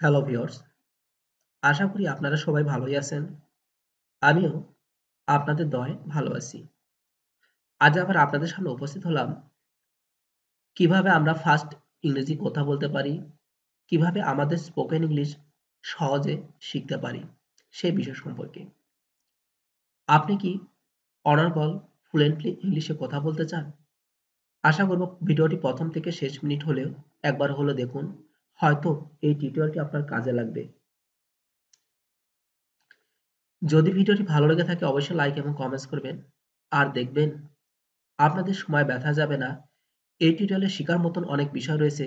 Hello viewers, আশা করি আপনারা সবাই ভালোই আছেন। আমিও আপনাদের দয়ায় ভালো আছি। আজ আবার আপনাদের সামনে উপস্থিত হলাম কিভাবে আমরা ফার্স্ট ইংরেজি কথা বলতে পারি, কিভাবে আমাদের স্পোকেন ইংলিশ সহজে শিখতে পারি সেই বিষয় সম্পর্কে। আপনি কি অনর্গল ফ্লুয়েন্টলি ইংলিশে কথা বলতে চান? আশা করব ভিডিওটি প্রথম থেকে শেষ মিনিট হলেও একবার হলেও দেখুন। হয়তো এই টিউটোরিয়ালটি আপনার কাজে লাগবে। যদি ভিডিওটি ভালো লেগে থাকে অবশ্যই লাইক এবং কমেন্টস করবেন। আর দেখবেন আপনাদের সময় ব্যথা যাবে না। এই টিউটোরিয়ালে শেখার মতন অনেক বিষয় রয়েছে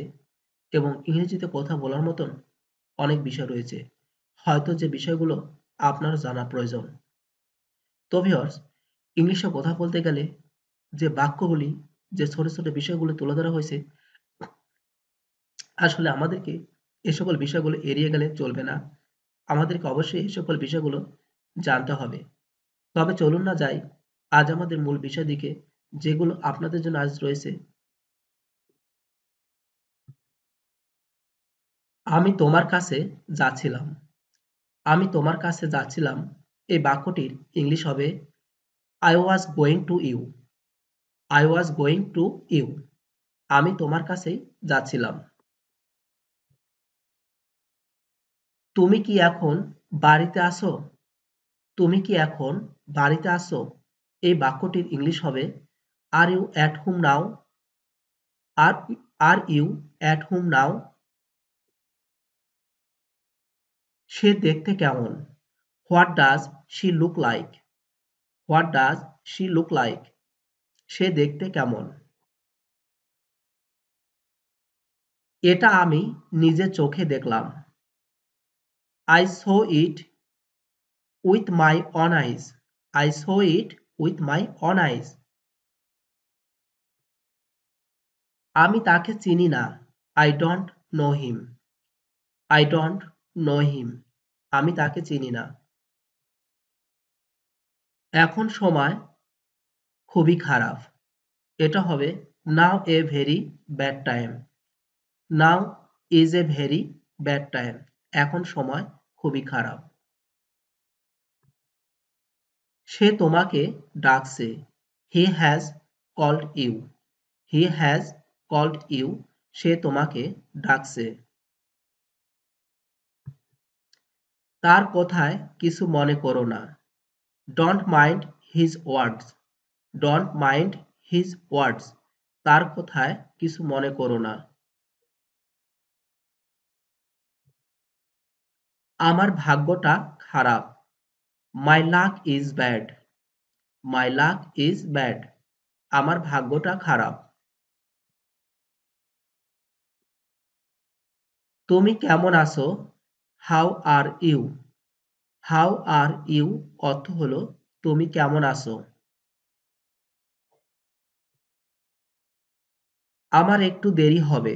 এবং ইংরেজিতে কথা বলার মতন অনেক বিষয় রয়েছে। হয়তো যে বিষয়গুলো আপনার জানা প্রয়োজন। তো ভিউয়ার্স, ইংলিশে কথা বলতে গেলে যে বাক্যগুলি, যে ছোট, ছোট বিষয়গুলো তুলে ধরা হয়েছে, আসলে আমাদেরকে এ সকল বিষয়গুলো এড়িয়ে গেলে চলবে না। আমাদেরকে অবশ্যই এই সকল বিষয়গুলো জানতে হবে। তবে চলুন না যাই আজ আমাদের মূল বিষয়ের দিকে, যেগুলো আপনাদের জন্য আজ রয়েছে। আমি তোমার কাছে যাচ্ছিলাম। আমি তোমার কাছে যাচ্ছিলাম। এই বাক্যটির ইংলিশ হবে I was going to you. I was going to you. আমি তোমার কাছেই যাচ্ছিলাম। তুমি কি এখন বাড়িতে আছো? তুমি কি এখন বাড়িতে আছো? এই বাক্যটির ইংলিশ হবে Are you at home now? Are you at home now? সে দেখতে কেমন? What does she look like? What does she look like? সে দেখতে কেমন? এটা আমি নিজের চোখে দেখলাম। I saw it with my own eyes. I saw it with my own eyes. আমি তাকে চিনি না। I don't know him. I don't know him. আমি তাকে চিনি না। এখন সময় খুবই খারাপ। এটা হবে now a very bad time. Now is a very bad time. এখন সময় খুবই খারাপ। সে তোমাকে ডাকছে। He has called you. He has called you. সে তোমাকে ডাকছে। তার কথায় কিছু মনে করো না। Don't mind his words. Don't mind his words. তার কথায় কিছু মনে করো না। আমার ভাগ্যটা খারাপ। My luck is bad. My luck is bad. আমার ভাগ্যটা খারাপ। তুমি কেমন আছো? How are you? How are you অর্থ হলো তুমি কেমন আছো? আমার একটু দেরি হবে।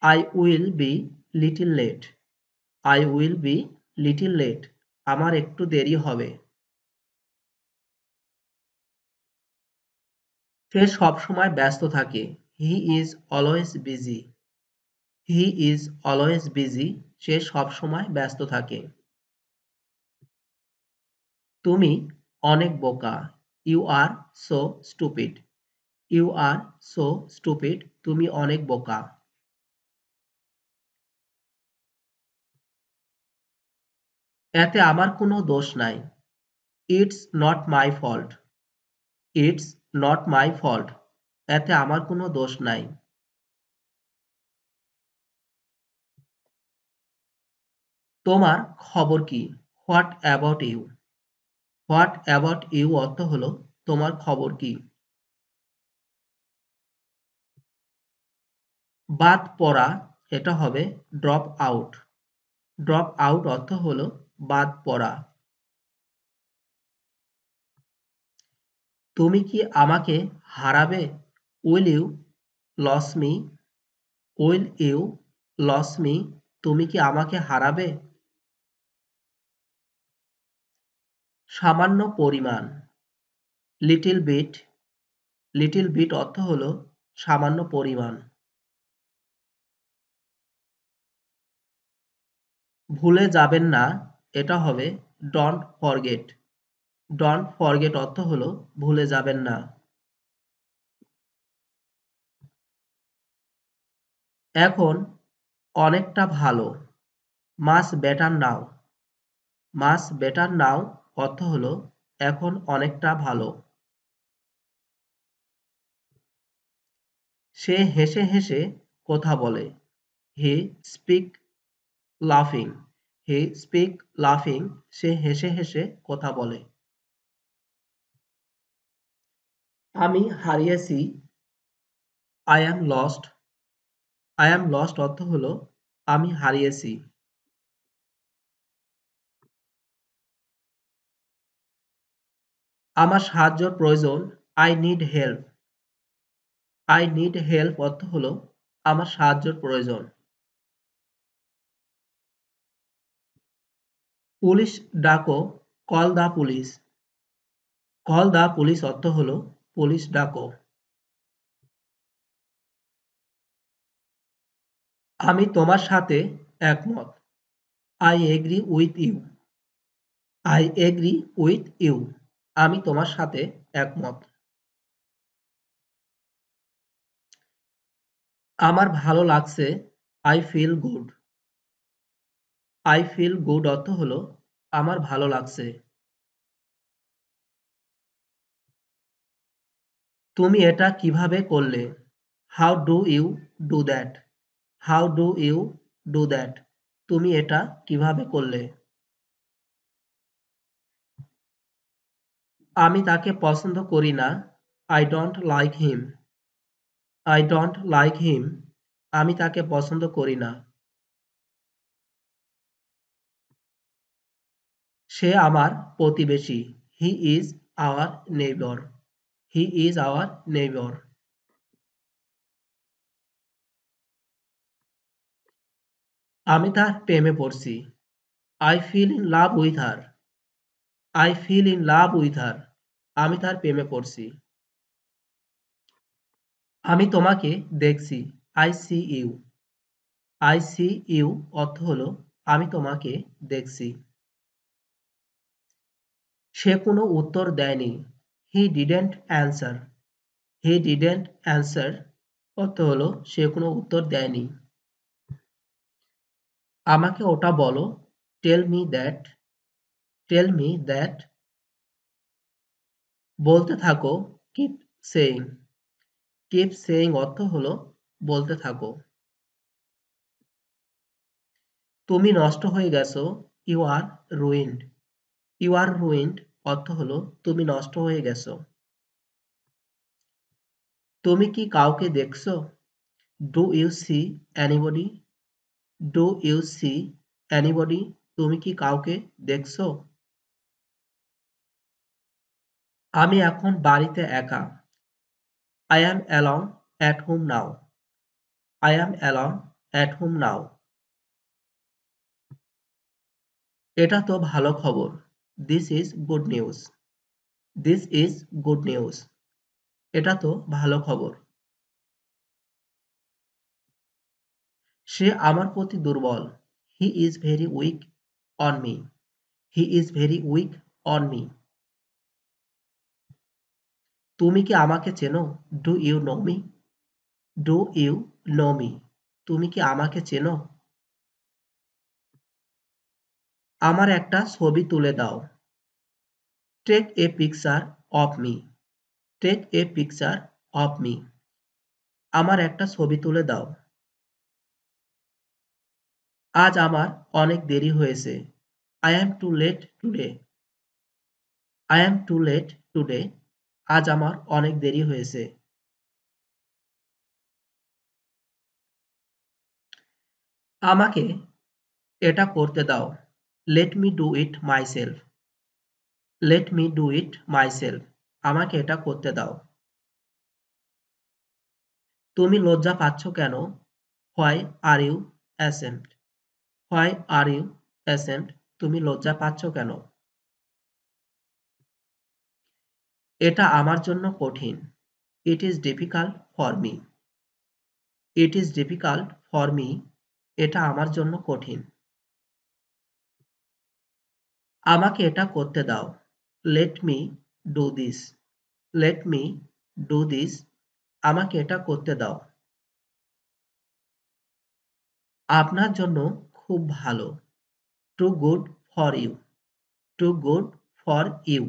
I will be little late. I will be little late. আমার একটু দেরি হবে। সে সবসময় ব্যস্ত থাকে। He is always busy. He is always busy. সে সবসময় ব্যস্ত থাকে। তুমি অনেক বোকা। You are so stupid. You are so stupid. তুমি অনেক বোকা। এতে আমার কোনো দোষ নাই। It's not my fault. It's not my fault. এতে আমার কোনো দোষ নাই। তোমার খবর কি? What about you? What about you অর্থ হলো তোমার খবর কি? বাদ পড়া এটা হবে drop out. Drop out অর্থ হলো বাদ পড়া। তুমি কি আমাকে হারাবে? Will you lose me? Will you lose me? তুমি কি আমাকে হারাবে? সামান্য পরিমাণ। Little bit. Little bit অর্থ হলো সামান্য পরিমাণ। ভুলে যাবেন না এটা হবে ডোন্ট ফরগেট। ডোন্ট ফরগেট অর্থ হলো ভুলে যাবেন না। এখন অনেকটা ভালো। Much better now. Much better now অর্থ হলো এখন অনেকটা ভালো। সে হেসে হেসে কথা বলে। হি স্পিক লাফিং। হি স্পিক লাফিং। সে হেসে হেসে কথা বলে। আমি হারিয়েছি। I am lost. I am lost অর্থ হলো আমি হারিয়েছি। আমার সাহায্যের প্রয়োজন। I need help. I need help অর্থ হলো আমার সাহায্যের প্রয়োজন। পুলিশ ডাকো। Call the police. Call the police অর্থ হলো পুলিশ ডাকো। আমি তোমার সাথে একমত। I agree with you. I agree with you. আমি তোমার সাথে একমত। আমার ভালো লাগছে। I feel good. I feel good অর্থ হলো আমার ভালো লাগছে। তুমি এটা কিভাবে করলে? How do you do that? How do you do that? তুমি এটা কিভাবে করলে? আমি তাকে পছন্দ করি না। I don't like him. I don't like him. আমি তাকে পছন্দ করি না। সে আমার প্রতিবেশী। He is our neighbour. He is our neighbour. আমি তার প্রেমে পড়ছি। I feel in love with her. I feel in love with her. আমি তার প্রেমে পড়ছি। আমি তোমাকে দেখছি। I see you. I see you অর্থ হলো আমি তোমাকে দেখছি। সে কোনো উত্তর দেয়নি। He didn't answer. He didn't answer অর্থ হলো সে কোনো উত্তর দেয়নি। আমাকে ওটা বলো। Tell me that. Tell me that বলতে থাকো। Keep saying. কিপ সেইং অর্থ হলো বলতে থাকো। তুমি নষ্ট হয়ে গেছো। You are ruined. You are ruined অর্থ হলো তুমি নষ্ট হয়ে গেছো। তুমি কি কাউকে দেখছো? Do you see anybody? Do you see anybody? তুমি কি কাউকে দেখছো? আমি এখন বাড়িতে একা। I am alone at home now. I am alone at home now. এটা তো ভালো খবর। This is good news. This is good news. এটা তো ভালো খবর। সে আমার প্রতি দুর্বল। He is very weak on me. He is very weak on me. তুমি কি আমাকে চেনো? Do you know me? Do you know me? তুমি কি আমাকে চেনো? আমার একটা ছবি তুলে দাও। Take a picture of me. Take a picture of me. আমার একটা ছবি তুলে দাও। আজ আমার অনেক দেরি হয়েছে। I am too late today. I am too late today. আজ আমার অনেক দেরি হয়েছে। আমাকে এটা করতে দাও। Let me do it myself. Let me do it myself. আমাকে এটা করতে দাও। তুমি লজ্জা পাচ্ছ কেন? Why are you ashamed? Why are you ashamed? তুমি লজ্জা পাচ্ছ কেন? এটা আমার জন্য কঠিন। It is difficult for me. It is difficult for me. এটা আমার জন্য কঠিন। আমাকে এটা করতে দাও। Let me do this. Let me do this. আমাকে এটা করতে দাও। আপনার জন্য খুব ভালো। Too good for you. Too good for you.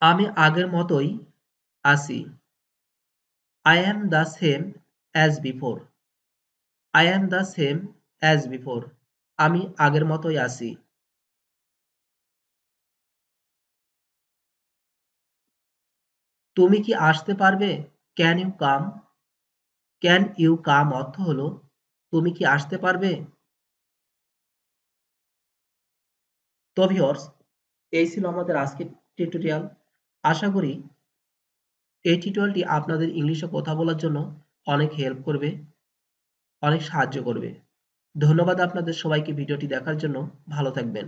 আমি আগের মতোই আছি। I am the same as before. I am the same as before. আমি আগের মতোই আছি। তুমি কি আসতে পারবে? Can you come? Can you come অর্থ হলো তুমি কি আসতে পারবে? তো ভিউয়ার্স, এই ছিল আমাদের আজকের টিউটোরিয়াল। আশা করি এই টিউটোরিয়ালটি আপনাদের ইংলিশে কথা বলার জন্য অনেক হেল্প করবে, অনেক সাহায্য করবে। ধন্যবাদ আপনাদের সবাইকে ভিডিওটি দেখার জন্য। ভালো থাকবেন।